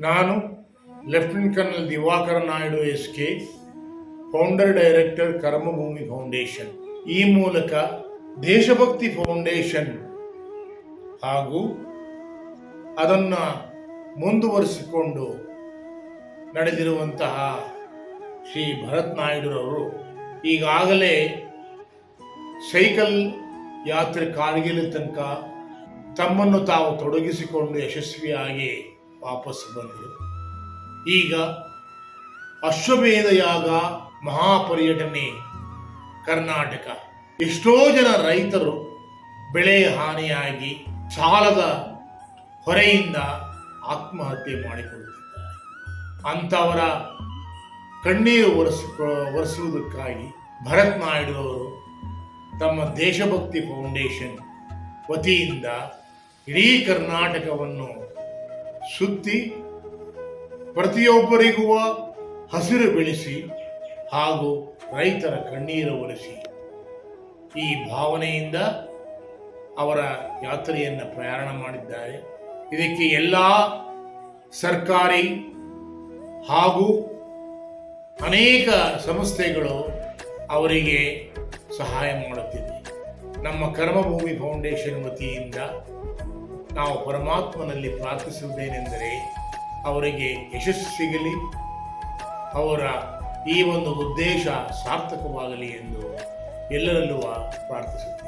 ನಾನು lieutenant colonel Divakara Naidu SK, founder director Karmabhoomi foundation. ಈ ಮೂಲಕ ದೇಶಭಕ್ತಿ ಫೌಂಡೇಶನ್ ಹಾಗೂ ಅದನ್ನು ಮುಂದುವರಿಸಿಕೊಂಡು ನಡೆದಿರುವಂತಹ ಶ್ರೀ ಭರತ್ ನಾಯ್ಡುರವರು ಈಗಾಗಲೇ ಸೈಕಲ್ ಯಾತ್ರೆ ಕಾರ್ಗಿಲ್ ತನಕ ತಮ್ಮನ್ನು ತಾವು ತೊಡಗಿಸಿಕೊಂಡು ಯಶಸ್ವಿಯಾಗಿ ವಾಪಸ್ ಬಂದರು. ಈಗ ಅಶ್ವಮೇಧ ಯಾಗ ಮಹಾಪರ್ಯಟನೆ ಕರ್ನಾಟಕ. ಎಷ್ಟೋ ಜನ ರೈತರು ಬೆಳೆ ಹಾನಿಯಾಗಿ ಸಾಲದ ಹೊರೆಯಿಂದ ಆತ್ಮಹತ್ಯೆ ಮಾಡಿಕೊಳ್ಳುತ್ತಿದ್ದಾರೆ. ಅಂಥವರ ಕಣ್ಣೀರು ಒರೆಸುವುದಕ್ಕಾಗಿ ಭರತ್ ನಾಯ್ಡು ಅವರು ತಮ್ಮ ದೇಶಭಕ್ತಿ ಫೌಂಡೇಶನ್ ವತಿಯಿಂದ ಇಡೀ ಕರ್ನಾಟಕವನ್ನು ಸುತ್ತಿ ಪ್ರತಿಯೊಬ್ಬರಿಗೂ ಹಸಿರು ಬೆಳೆಸಿ ಹಾಗೂ ರೈತರ ಕಣ್ಣೀರು ಒರೆಸಿ ಈ ಭಾವನೆಯಿಂದ ಅವರ ಯಾತ್ರೆಯನ್ನು ಪ್ರಯಾಣ ಮಾಡಿದ್ದಾರೆ. ಇದಕ್ಕೆ ಎಲ್ಲ ಸರ್ಕಾರಿ ಹಾಗೂ ಅನೇಕ ಸಂಸ್ಥೆಗಳು ಅವರಿಗೆ ಸಹಾಯ ಮಾಡುತ್ತಿದೆ. ನಮ್ಮ ಕರ್ಮಭೂಮಿ ಫೌಂಡೇಶನ್ ವತಿಯಿಂದ ನಾವು ಪರಮಾತ್ಮನಲ್ಲಿ ಪ್ರಾರ್ಥಿಸುವುದೇನೆಂದರೆ ಅವರಿಗೆ ಯಶಸ್ಸು ಸಿಗಲಿ, ಅವರ ಈ ಒಂದು ಉದ್ದೇಶ ಸಾರ್ಥಕವಾಗಲಿ ಎಂದು ಎಲ್ಲರಲ್ಲೂ ಪ್ರಾರ್ಥಿಸುತ್ತೇವೆ.